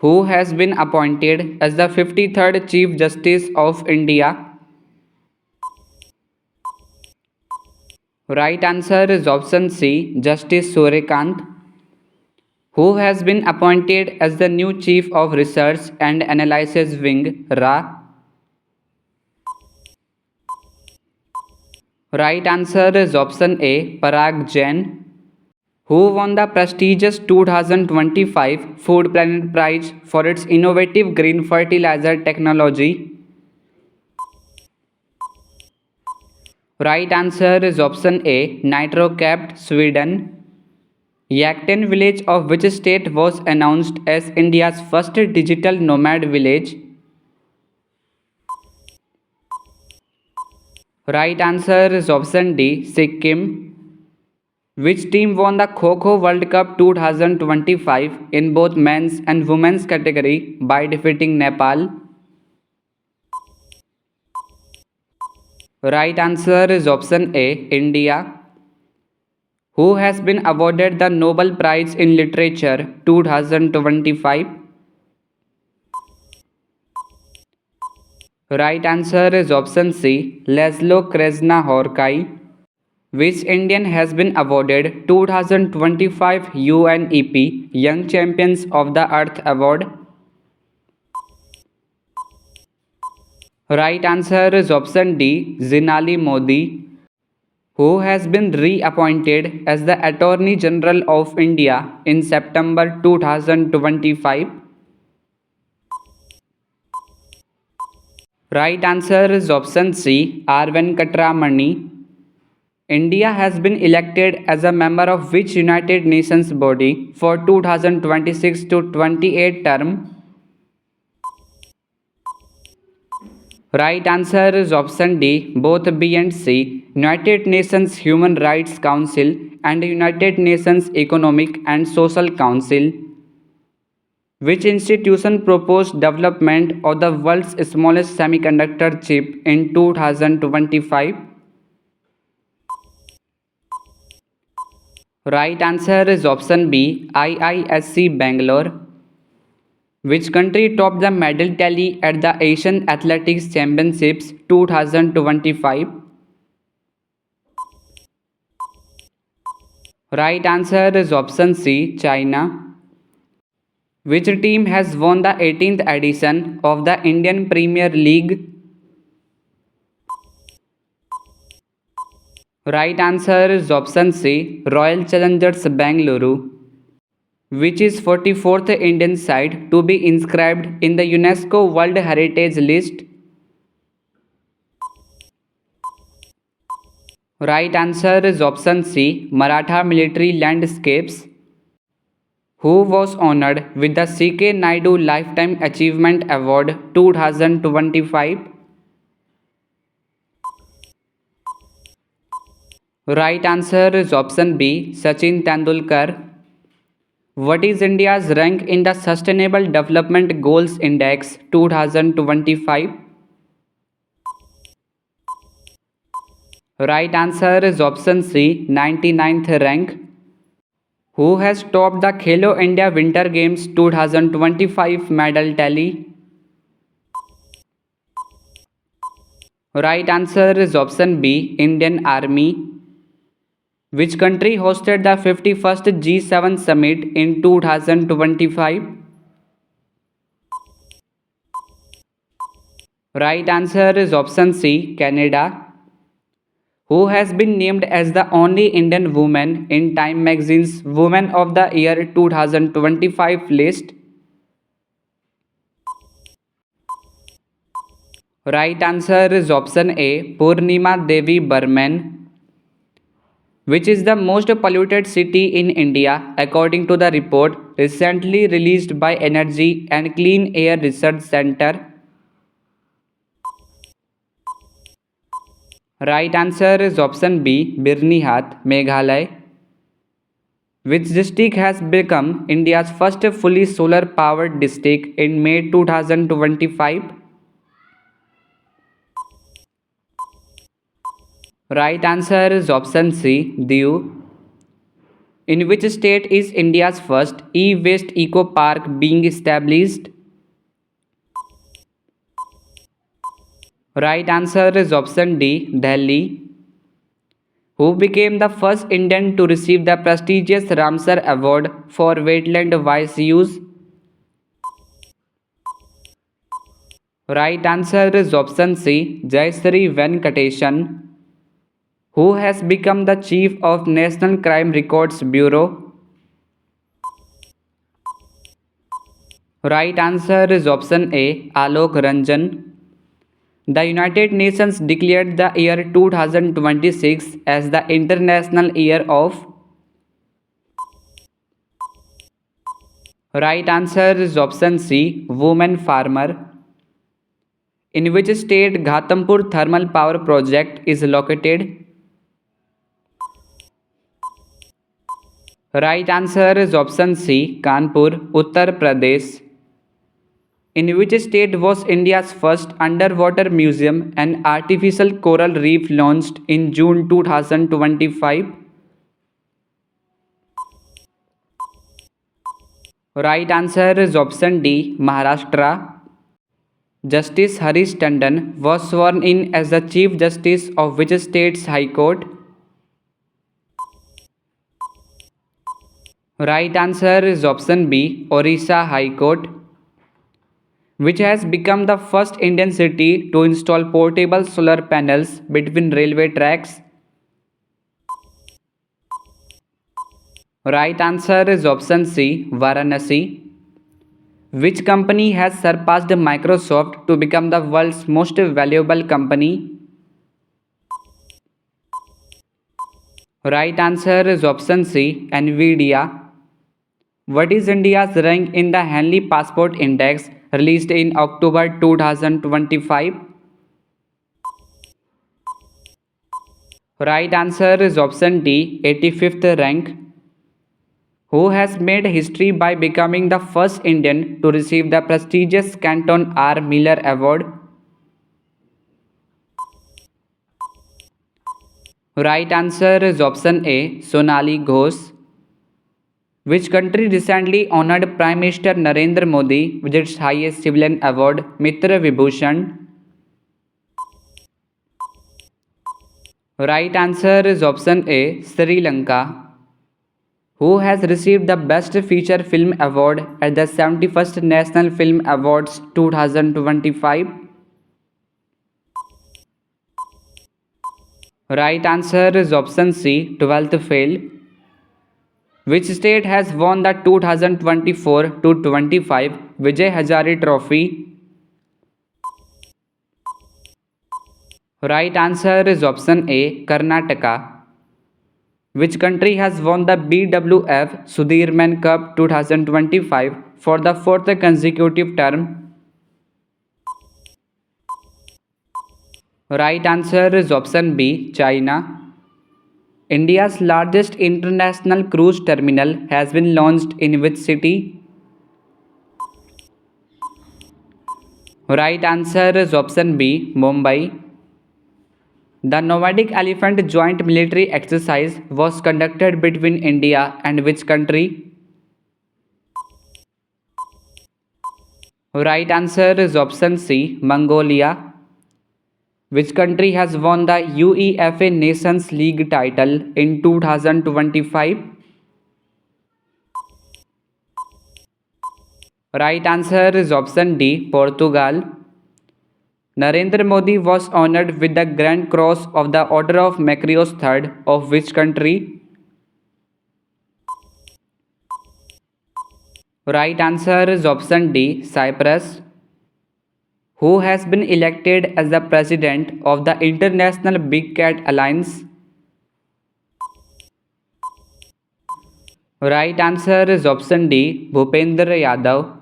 Who has been appointed as the 53rd Chief Justice of India? Right answer is option C, Justice Suryakant, who has been appointed as the new Chief of Research and Analysis Wing, RA. Right answer is option A, Parag Jain, who won the prestigious 2025 Food Planet Prize for its innovative green fertilizer technology. Right answer is option A, Nitrocapt, Sweden. Yakten village of which state was announced as India's first digital nomad village? Right answer is option D, Sikkim. Which team won the Kho Kho World Cup 2025 in both men's and women's category by defeating Nepal? Right answer is option A, India, who has been awarded the Nobel Prize in Literature 2025. Right answer is option C, Laszlo Krasna-Horkai. Which Indian has been awarded 2025 UNEP Young Champions of the Earth Award? Right answer is option D, Zinali Modi, who has been reappointed as the Attorney General of India in September 2025. Right answer is option C, R. Venkatramani. India has been elected as a member of which United Nations body for 2026 to 28 term? Right answer is option D, both B and C, United Nations Human Rights Council and United Nations Economic and Social Council. Which institution proposed development of the world's smallest semiconductor chip in 2025? Right answer is option B, IISC Bangalore. Which country topped the medal tally at the Asian Athletics Championships 2025? Right answer is option C, China. Which team has won the 18th edition of the Indian Premier League? Right answer is option C, Royal Challengers Bengaluru. Which is 44th Indian site to be inscribed in the UNESCO World Heritage List? Right answer is option C, Maratha Military Landscapes. Who was honored with the C.K. Naidu Lifetime Achievement Award 2025? Right answer is option B, Sachin Tendulkar. What is India's rank in the Sustainable Development Goals Index 2025? Right answer is option C, 99th rank. Who has topped the Khelo India Winter Games 2025 medal tally? Right answer is option B, Indian Army. Which country hosted the 51st G7 summit in 2025? Right answer is option C, Canada, who has been named as the only Indian woman in Time magazine's Woman of the Year 2025 list. Right answer is option A, Purnima Devi Burman. Which is the most polluted city in India according to the report recently released by Energy and Clean Air Research Center? Right answer is option B, Birnihat, Meghalaya. Which district has become India's first fully solar powered district in May 2025? Right answer is option C, Diu. In which state is India's first e-waste eco park being established? Right answer is option D, Delhi. Who became the first Indian to receive the prestigious Ramsar Award for wetland wise use? Right answer is option C, Jayashree Venkatesan. Who has become the chief of National Crime Records Bureau? Right answer is option A, Alok Ranjan. The United Nations declared the year 2026 as the International Year of. Right answer is option C, Woman Farmer. In which state Ghatampur Thermal Power Project is located? Right answer is option C, Kanpur, Uttar Pradesh. In which state was India's first underwater museum and artificial coral reef launched in June 2025? Right answer is option D, Maharashtra. Justice Harish Tandon was sworn in as the Chief Justice of which state's High Court? Right answer is option B, Orissa High Court. Which has become the first Indian city to install portable solar panels between railway tracks? Right answer is option C, Varanasi. Which company has surpassed Microsoft to become the world's most valuable company? Right answer is option C, Nvidia. What is India's rank in the Henley Passport Index released in October 2025? Right answer is option D, 85th rank. Who has made history by becoming the first Indian to receive the prestigious Canton R. Miller Award? Right answer is option A, Sonali Ghosh. Which country recently honored Prime Minister Narendra Modi with its highest civilian award, Mitra Vibhushan? Right answer is option A, Sri Lanka. Who has received the Best Feature Film Award at the 71st National Film Awards 2025? Right answer is option C, 12th fail. Which state has won the 2024 to 25 Vijay Hazare Trophy? Right answer is option A, Karnataka. Which country has won the BWF Sudirman Cup 2025 for the fourth consecutive term? Right answer is option B, China. India's largest international cruise terminal has been launched in which city? Right answer is option B, Mumbai. The Nomadic Elephant Joint Military Exercise was conducted between India and which country? Right answer is option C, Mongolia. Which country has won the UEFA Nations League title in 2025? Right answer is option D, Portugal. Narendra Modi was honored with the Grand Cross of the Order of Macarius III of which country? Right answer is option D, Cyprus. Who has been elected as the president of the International Big Cat Alliance? Right answer is option D, Bhupendra Yadav.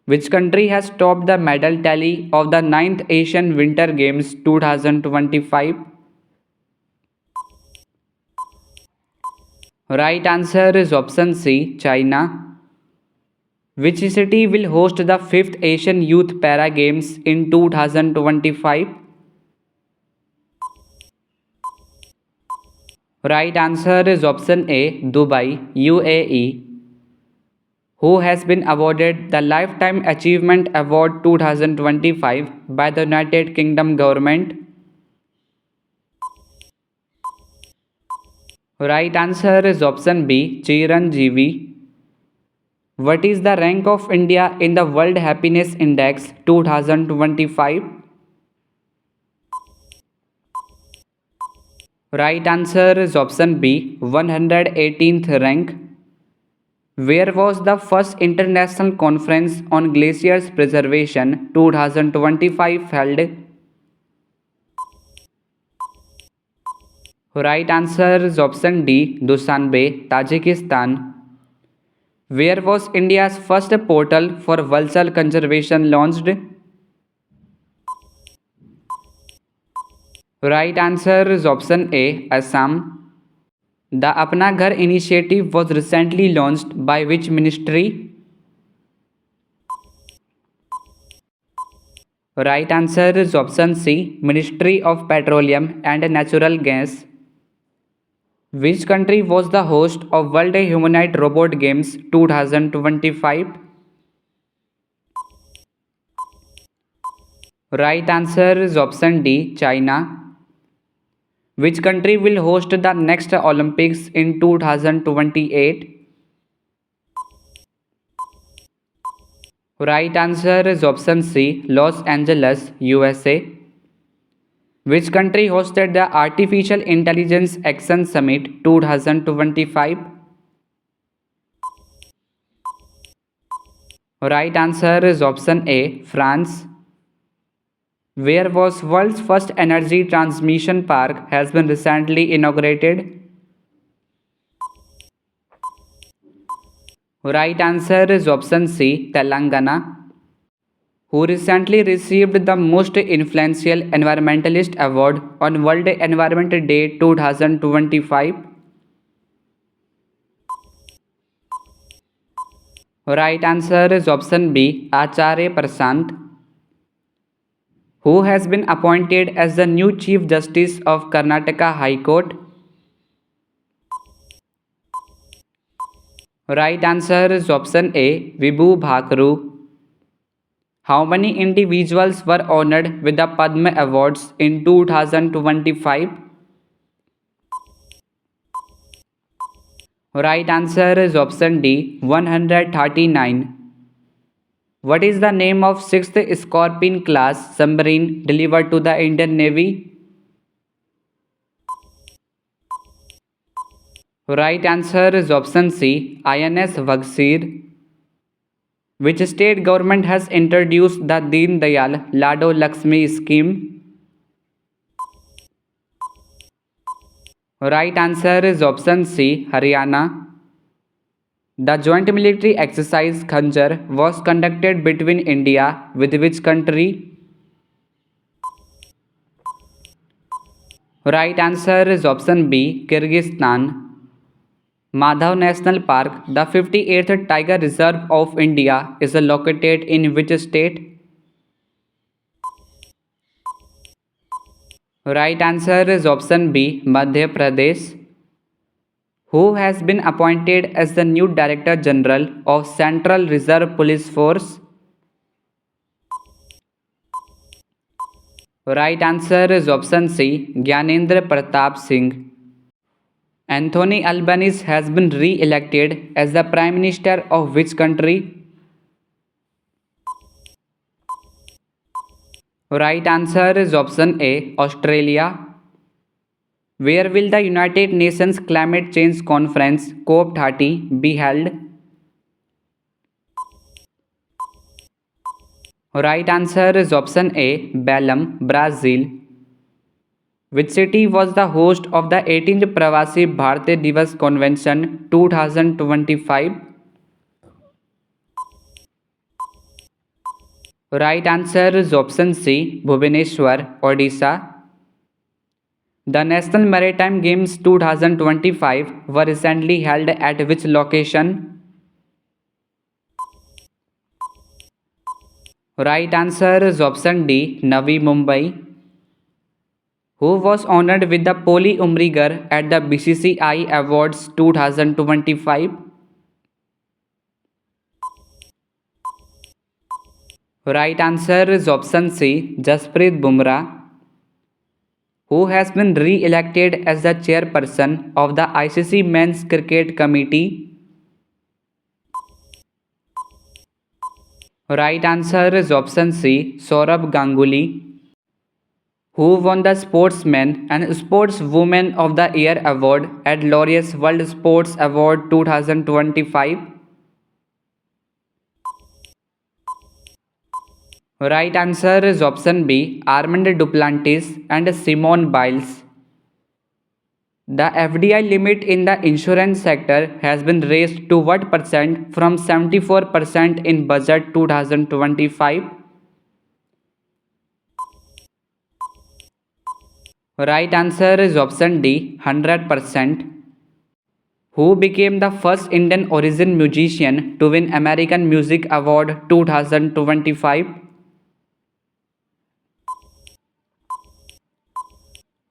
Which country has topped the medal tally of the 9th Asian Winter Games 2025? Right answer is option C, China. Which city will host the 5th Asian Youth Para Games in 2025? Right answer is option A, Dubai, UAE. Who has been awarded the Lifetime Achievement Award 2025 by the United Kingdom government? Right answer is option B, Chiranjeevi. What is the rank of India in the World Happiness Index 2025? Right answer is option B, 118th rank. Where was the first international conference on glaciers preservation 2025 held? Right answer is option D, Dushanbe, Tajikistan. Where was India's first portal for vulture conservation launched? Right answer is option A, Assam. The Apna Ghar initiative was recently launched by which ministry? Right answer is option C, Ministry of Petroleum and Natural Gas. Which country was the host of World Humanoid Robot Games 2025? Right answer is option D, China. Which country will host the next Olympics in 2028? Right answer is option C, Los Angeles, USA. Which country hosted the Artificial Intelligence Action Summit 2025? Right answer is option A, France. Where was world's first energy transmission park has been recently inaugurated? Right answer is option C, Telangana. Who recently received the most influential environmentalist award on World Environment Day 2025? Right answer is option B, Acharya Prasant. Who has been appointed as the new Chief Justice of Karnataka High Court? Right answer is option A, Vibhu Bhakru. How many individuals were honored with the Padma Awards in 2025? Right answer is option D, 139. What is the name of 6th Scorpene class submarine delivered to the Indian Navy? Right answer is option C, INS Vagsir. Which state government has introduced the Deen Dayal Lado Lakshmi scheme? Right answer is option C, Haryana. The joint military exercise Khanjar was conducted between India with which country? Right answer is option B, Kyrgyzstan. Madhav National Park, the 58th Tiger Reserve of India, is located in which state? Right answer is option B, Madhya Pradesh. Who has been appointed as the new Director General of Central Reserve Police Force? Right answer is option C, Gyanendra Pratap Singh. Anthony Albanese has been re-elected as the Prime Minister of which country? Right answer is option A, Australia. Where will the United Nations Climate Change Conference COP30 be held? Right answer is option A, Belém, Brazil. Which city was the host of the 18th Pravasi Bharatiya Divas Convention 2025? Right answer is option C, Bhubaneswar, Odisha. The National Maritime Games 2025 were recently held at which location? Right answer is option D, Navi Mumbai. Who was honored with the Poli Umrigar at the BCCI Awards 2025? Right answer is option C, Jasprit Bumrah, who has been re-elected as the chairperson of the ICC Men's Cricket Committee. Right answer is option C, Saurabh Ganguly, who won the Sportsman and Sportswoman of the Year award at Laureus World Sports Award 2025. Right answer is option B, Armand Duplantis and Simone Biles. The FDI limit in the insurance sector has been raised to what percent from 74% in budget 2025? Right answer is option D, 100%. Who became the first Indian origin musician to win American Music Award 2025?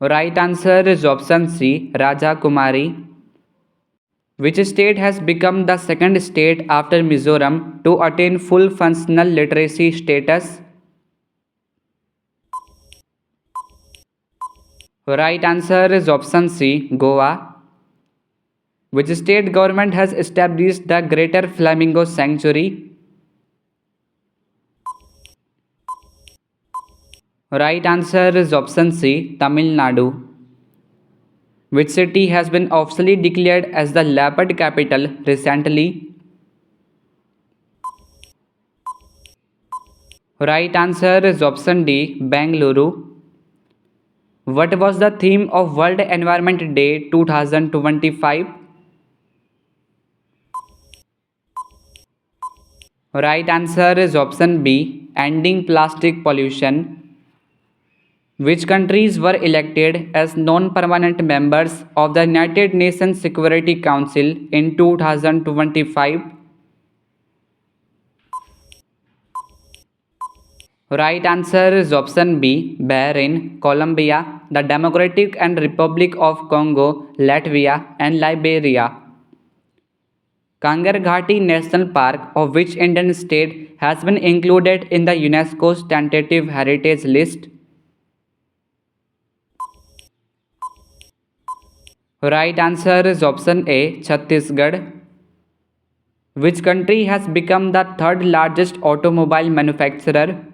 Right answer is option C, Raja Kumari. Which state has become the second state after Mizoram to attain full functional literacy status? Right answer is option C, Goa. Which state government has established the Greater Flamingo Sanctuary? Right answer is option C, Tamil Nadu. Which city has been officially declared as the leopard capital recently? Right answer is option D, Bengaluru. What was the theme of World Environment Day 2025? Right answer is option B, ending plastic pollution. Which countries were elected as non-permanent members of the United Nations Security Council in 2025? Right answer is option B, Bahrain, Colombia, the Democratic and Republic of Congo, Latvia, and Liberia. Kangar Ghati National Park of which Indian state has been included in the UNESCO's tentative heritage list? Right answer is option A, Chhattisgarh. Which country has become the third largest automobile manufacturer?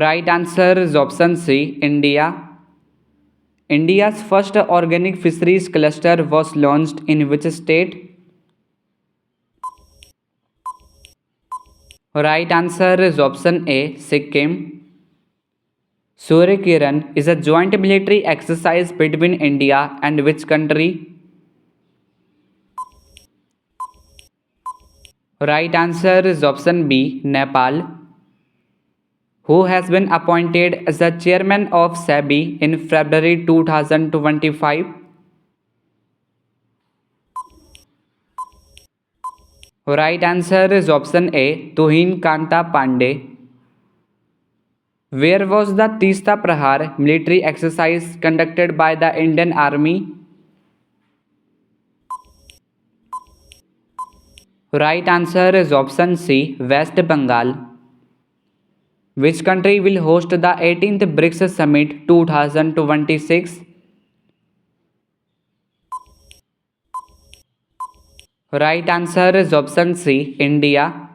Right answer is option C, India. India's first organic fisheries cluster was launched in which state? Right answer is option A, Sikkim. Surya Kiran is a joint military exercise between India and which country? Right answer is option B, Nepal. Who has been appointed as the chairman of SEBI in February 2025? Right answer is option A, Tuhin Kanta Pandey. Where was the Teesta Prahar military exercise conducted by the Indian Army? Right answer is option C, West Bengal. Which country will host the 18th BRICS Summit 2026? Right answer is option C, India.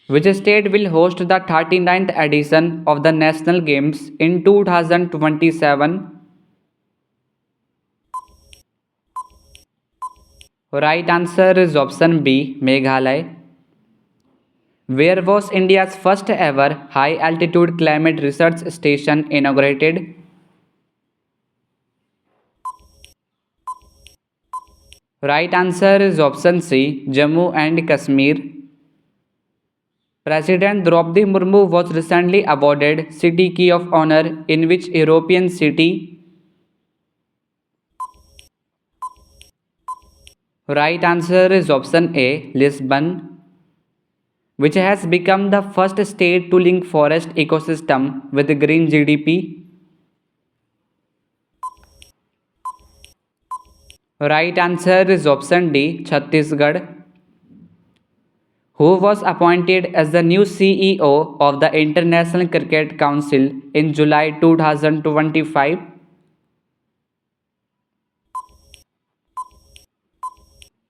Which state will host the 39th edition of the National Games in 2027? Right answer is option B, Meghalaya. Where was India's first ever high altitude climate research station inaugurated? Right answer is option C, Jammu and Kashmir. President Draupadi Murmu was recently awarded City Key of Honor in which European city? Right answer is option A, Lisbon. which has become the first state to link forest ecosystem with green GDP? Right answer is option D, Chhattisgarh. Who was appointed as the new CEO of the International Cricket Council in July 2025?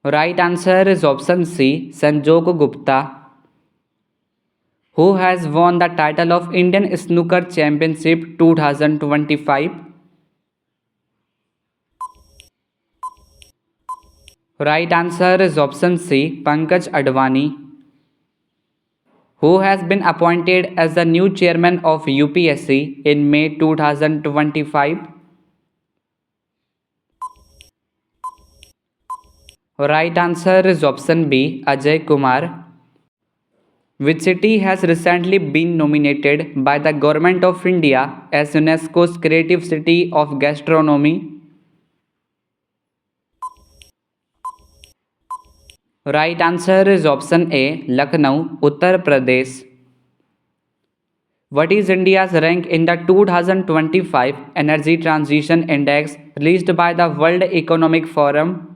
Right answer is option C, Sanjog Gupta. Who has won the title of Indian Snooker Championship 2025? Right answer is option C, Pankaj Advani. Who has been appointed as the new chairman of UPSC in May 2025? Right answer is option B, Ajay Kumar. Which city has recently been nominated by the Government of India as UNESCO's Creative City of Gastronomy? Right answer is option A, Lucknow, Uttar Pradesh. What is India's rank in the 2025 Energy Transition Index released by the World Economic Forum?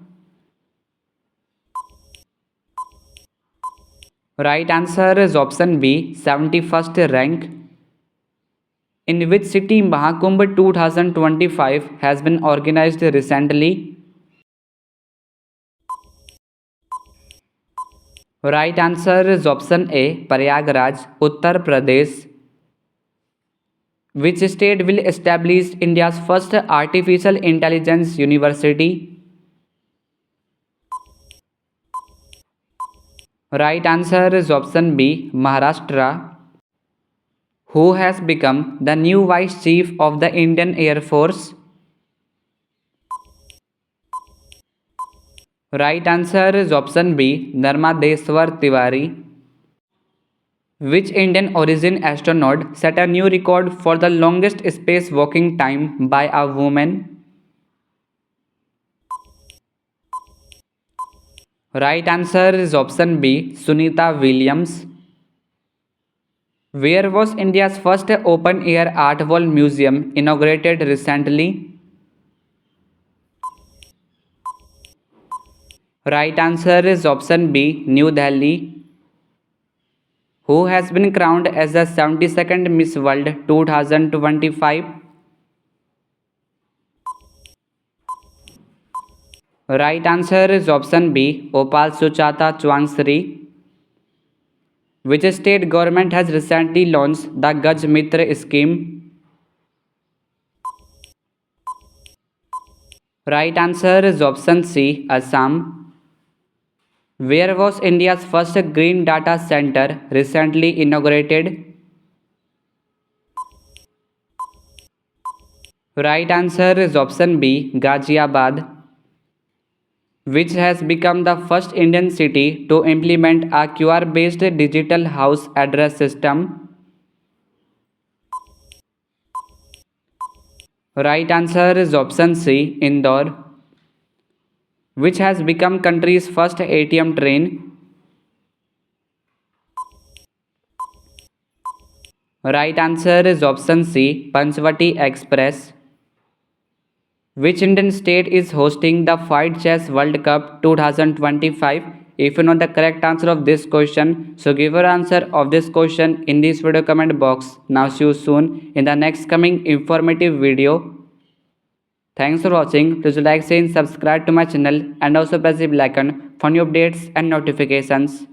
Right answer is option B, 71st rank. In which city Mahakumbh 2025 has been organized recently? Right answer is option A, Prayagraj, Uttar Pradesh. Which state will establish India's first artificial intelligence university? Right answer is option B, Maharashtra. Who has become the new Vice Chief of the Indian Air Force? Right answer is option B, Narmadeswar Tiwari. Which Indian origin astronaut set a new record for the longest spacewalking time by a woman? Right answer is option B, Sunita Williams. Where was India's first open air art wall museum inaugurated recently? Right answer is option B, New Delhi. Who has been crowned as the 72nd Miss World 2025? Right answer is option B, Opal Suchata Chwangsri. Which state government has recently launched the Gaj Mitra scheme? Right answer is option C, Assam. Where was India's first green data center recently inaugurated? Right answer is option B, Ghaziabad. Which has become the first Indian city to implement a QR-based digital house address system? Right answer is option C, Indore. Which has become country's first ATM train? Right answer is option C, Panchvati Express. Which Indian state is hosting the Fight Chess World Cup 2025? If you know the correct answer of this question, so give your answer of this question in this video comment box. Now see you soon in the next coming informative video. Thanks for watching. Please like, share and subscribe to my channel and also press the bell icon for new updates and notifications.